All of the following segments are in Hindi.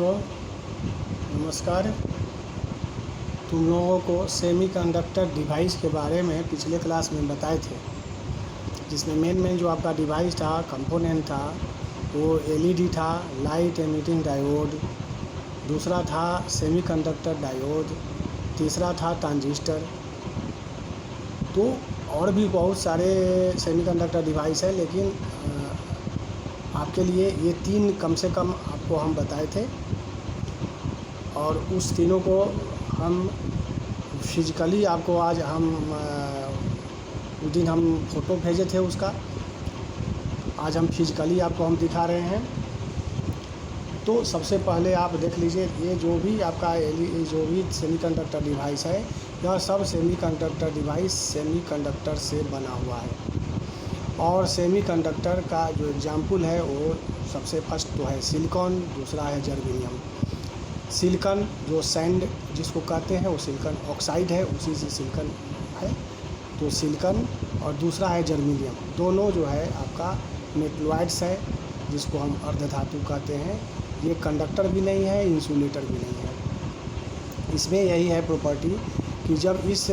बच्चों नमस्कार। तुम लोगों को सेमीकंडक्टर डिवाइस के बारे में पिछले क्लास में बताए थे, जिसमें मेन जो आपका डिवाइस था, कंपोनेंट था, वो एलईडी था, लाइट एमिटिंग डायोड। दूसरा था सेमीकंडक्टर डायोड। तीसरा था ट्रांजिस्टर। तो और भी बहुत सारे सेमीकंडक्टर डिवाइस है, लेकिन आपके लिए ये तीन कम से कम आपको हम बताए थे, और उस तीनों को हम फिजिकली आपको आज हम उस दिन हम फ़ोटो भेजे थे उसका, आज हम फिजिकली आपको हम दिखा रहे हैं। तो सबसे पहले आप देख लीजिए, ये जो भी आपका जो भी सेमीकंडक्टर डिवाइस है, यह सब सेमीकंडक्टर डिवाइस सेमीकंडक्टर से बना हुआ है। और सेमीकंडक्टर का जो एग्जाम्पल है वो सबसे फर्स्ट तो है सिलिकॉन, दूसरा है जर्मेनियम। सिलिकॉन जो सैंड जिसको कहते हैं वो सिलिकॉन ऑक्साइड है, उसी से सिलिकॉन है, तो सिलिकॉन। और दूसरा है जर्मेनियम। दोनों जो है आपका मेटलॉइड्स है, जिसको हम अर्धधातु कहते हैं। ये कंडक्टर भी नहीं है, इंसुलेटर भी नहीं है। इसमें यही है प्रॉपर्टी कि जब इस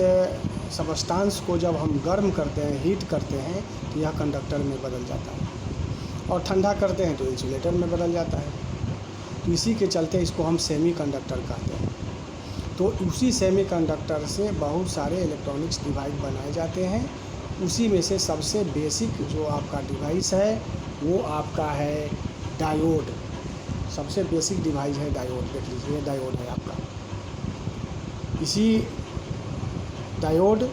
सबस्टांस को जब हम गर्म करते हैं, हीट करते हैं, तो यह कंडक्टर में बदल जाता है, और ठंडा करते हैं तो इंसुलेटर में बदल जाता है। तो इसी के चलते इसको हम सेमीकंडक्टर कहते हैं। तो उसी सेमीकंडक्टर से बहुत सारे इलेक्ट्रॉनिक्स डिवाइस बनाए जाते हैं। उसी में से सबसे बेसिक जो आपका डिवाइस है वो आपका है डायोड। सबसे बेसिक डिवाइस है डायोड। देख लीजिए, ये डायोड है आपका। इसी डायोड,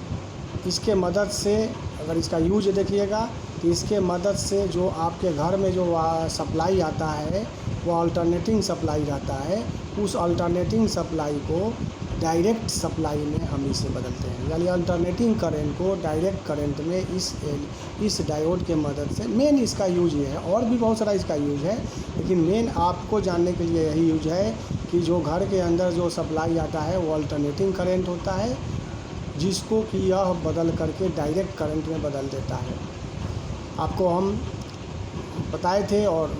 इसके मदद से अगर इसका यूज देखिएगा तो इसके मदद से जो आपके घर में जो सप्लाई आता है वो अल्टरनेटिंग सप्लाई रहता है। उस अल्टरनेटिंग सप्लाई को डायरेक्ट सप्लाई में हम इसे बदलते हैं, यानी अल्टरनेटिंग करंट को डायरेक्ट करंट में इस डायोड के मदद से। मेन इसका यूज ये है, और भी बहुत सारा इसका यूज है, लेकिन मेन आपको जानने के लिए यही यूज है कि जो घर के अंदर जो सप्लाई आता है वो अल्टरनेटिंग करंट होता है, जिसको कि यह बदल करके डायरेक्ट करंट में बदल देता है। आपको हम बताए थे और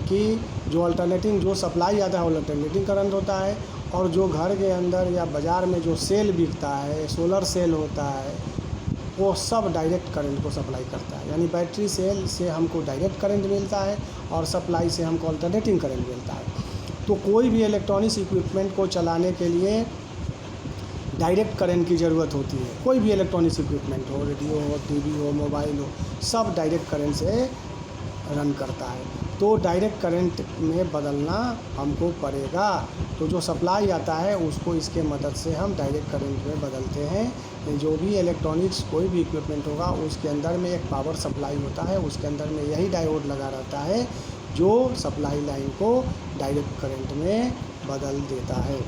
कि जो अल्टरनेटिंग जो सप्लाई आता है वो अल्टरनेटिंग करंट होता है, और जो घर के अंदर या बाज़ार में जो सेल बिकता है, सोलर सेल होता है, वो सब डायरेक्ट करंट को सप्लाई करता है। यानी बैटरी सेल से हमको डायरेक्ट करंट मिलता है और सप्लाई से हमको अल्टरनेटिंग करंट मिलता है। तो कोई भी इलेक्ट्रॉनिक्स इक्विपमेंट को चलाने के लिए डायरेक्ट करंट की ज़रूरत होती है। कोई भी इलेक्ट्रॉनिक्स इक्विपमेंट हो, रेडियो हो, टीवी हो, मोबाइल हो, सब डायरेक्ट करंट से रन करता है। तो डायरेक्ट करंट में बदलना हमको पड़ेगा। तो जो सप्लाई आता है उसको इसके मदद से हम डायरेक्ट करंट में बदलते हैं। जो भी इलेक्ट्रॉनिक्स कोई भी इक्विपमेंट होगा उसके अंदर में एक पावर सप्लाई होता है, उसके अंदर में यही डायोड लगा रहता है जो सप्लाई लाइन को डायरेक्ट करंट में बदल देता है।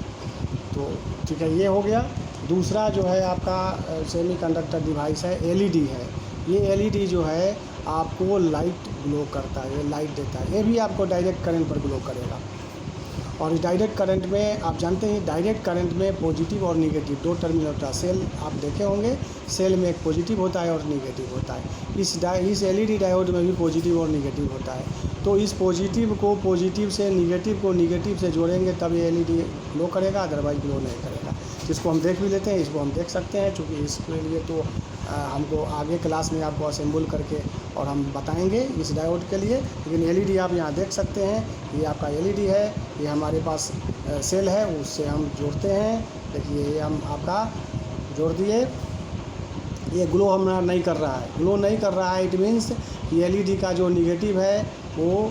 तो ठीक है, ये हो गया। दूसरा जो है आपका सेमीकंडक्टर डिवाइस है, एलईडी है। ये एलईडी जो है आपको लाइट ग्लो करता है, ये लाइट देता है। ये भी आपको डायरेक्ट करंट पर ग्लो करेगा। और इस डायरेक्ट करंट में आप जानते हैं, डायरेक्ट करंट में पॉजिटिव और निगेटिव दो टर्मिनल होता है। सेल आप देखे होंगे, सेल में एक पॉजिटिव होता है और निगेटिव होता है। इस एलईडी डायोड में भी पॉजिटिव और निगेटिव होता है। तो इस पॉजिटिव को पॉजिटिव से, निगेटिव को निगेटिव से जोड़ेंगे तब ये एलईडी ग्लो करेगा, अदरवाइज ग्लो नहीं करेगा। जिसको हम देख भी लेते हैं, इसको हम देख सकते हैं, चूँकि इसके लिए तो हमको आगे क्लास में आपको असेंबल करके और हम बताएंगे इस डायोड के लिए। लेकिन एलईडी आप यहाँ देख सकते हैं, ये आपका एलईडी है। ये हमारे पास सेल है, उससे हम जोड़ते हैं। देखिए, ये हम आपका जोड़ दिए। ये ग्लो हमारा नहीं कर रहा है, ग्लो नहीं कर रहा है। इट मीन्स कि एलईडी का जो निगेटिव है वो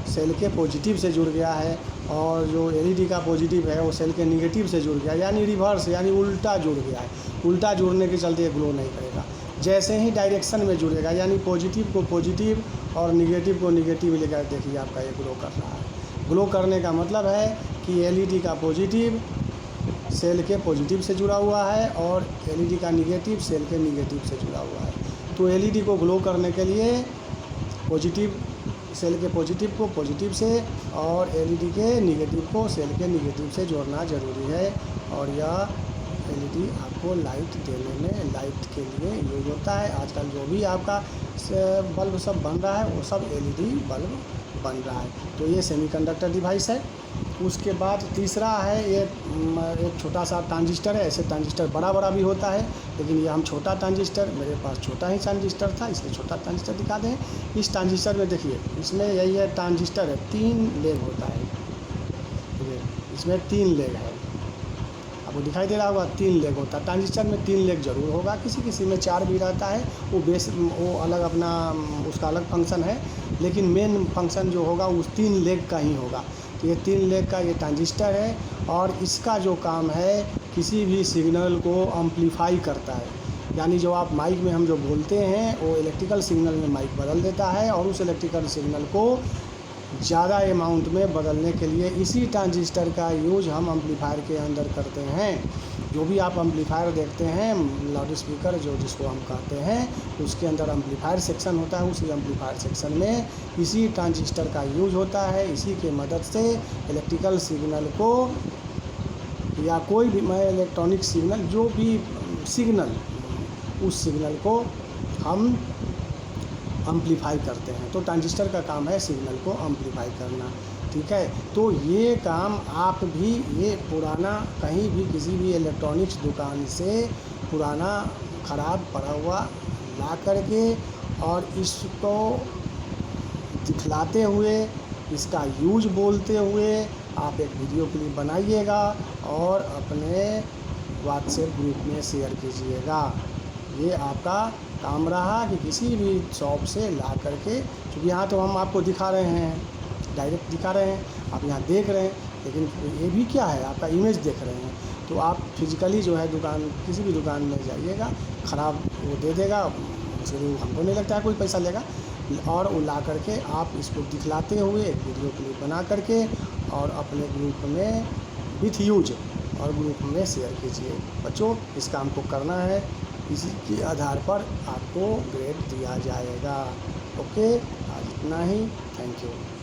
सेल के पॉजिटिव से जुड़ गया है, और जो एलईडी का पॉजिटिव है वो सेल के निगेटिव से जुड़ गया, यानी रिवर्स, यानी उल्टा जुड़ गया है। उल्टा जुड़ने के चलते ये ग्लो नहीं करेगा। जैसे ही डायरेक्शन में जुड़ेगा, यानी पॉजिटिव को पॉजिटिव और निगेटिव को निगेटिव लेकर, देखिए आपका ये ग्लो कर रहा है। ग्लो करने का मतलब है कि एलईडी का पॉजिटिव सेल के पॉजिटिव से जुड़ा हुआ है, और एलईडी का निगेटिव सेल के निगेटिव से जुड़ा हुआ है। तो एलईडी को ग्लो करने के लिए पॉजिटिव सेल के पॉजिटिव को पॉजिटिव से और एलईडी के निगेटिव को सेल के निगेटिव से जोड़ना ज़रूरी है। और यह एलईडी आपको लाइट देने में, लाइट के लिए यूज होता है। आजकल जो भी आपका बल्ब सब बन रहा है वो सब एलईडी बल्ब बन रहा है। तो ये सेमीकंडक्टर डिवाइस है। उसके बाद तीसरा है ये एक छोटा सा ट्रांजिस्टर है। ऐसे ट्रांजिस्टर बड़ा बड़ा भी होता है, लेकिन ये हम छोटा ट्रांजिस्टर, मेरे पास छोटा ही ट्रांजिस्टर था इसलिए छोटा ट्रांजिस्टर दिखा दें। इस ट्रांजिस्टर में देखिए, इसमें यही है ट्रांजिस्टर है, 3 लेग होता है। देखिए इसमें 3 लेग है, आपको दिखाई दे रहा होगा 3 लेग होता है। ट्रांजिस्टर में 3 लेग जरूर होगा, किसी किसी में 4 भी रहता है, वो अलग अपना उसका अलग फंक्शन है, लेकिन मेन फंक्शन जो होगा उस 3 लेग का ही होगा। तो ये 3 लेग का ये ट्रांजिस्टर है, और इसका जो काम है किसी भी सिग्नल को एम्पलीफाई करता है। यानी जो आप माइक में हम जो बोलते हैं वो इलेक्ट्रिकल सिग्नल में माइक बदल देता है, और उस इलेक्ट्रिकल सिग्नल को ज़्यादा अमाउंट में बदलने के लिए इसी ट्रांजिस्टर का यूज हम एम्पलीफायर के अंदर करते हैं। जो भी आप एम्पलीफायर देखते हैं, लाउड स्पीकर जो जिसको हम कहते हैं, उसके अंदर एम्पलीफायर सेक्शन होता है। उसी एम्पलीफायर सेक्शन में इसी ट्रांजिस्टर का यूज होता है। इसी के मदद से इलेक्ट्रिकल सिग्नल को या कोई भी इलेक्ट्रॉनिक सिग्नल, जो भी सिग्नल, उस सिग्नल को हम एम्पलीफाई करते हैं। तो ट्रांजिस्टर का काम है सिग्नल को एम्पलीफाई करना, ठीक है। तो ये काम आप भी, ये पुराना कहीं भी किसी भी इलेक्ट्रॉनिक्स दुकान से पुराना ख़राब पड़ा हुआ ला करके और इसको दिखलाते हुए, इसका यूज बोलते हुए आप एक वीडियो क्लिप बनाइएगा और अपने व्हाट्सएप ग्रुप में शेयर कीजिएगा। ये आपका काम रहा कि किसी भी शॉप से ला करके, क्योंकि यहाँ तो हम आपको दिखा रहे हैं, डायरेक्ट दिखा रहे हैं, आप यहाँ देख रहे हैं, लेकिन ये भी क्या है, आपका इमेज देख रहे हैं। तो आप फिजिकली जो है दुकान, किसी भी दुकान में जाइएगा, ख़राब वो दे देगा, उसके लिए हमको नहीं लगता है कोई पैसा लेगा, और वो ला करके आप इसको दिखलाते हुए एक वीडियो क्लिप बना करके और अपने ग्रुप में विथ यूज और ग्रुप में शेयर कीजिए। बच्चों, इस काम को करना है, इसी के आधार पर आपको ग्रेड दिया जाएगा। ओके, आज इतना ही। Thank you.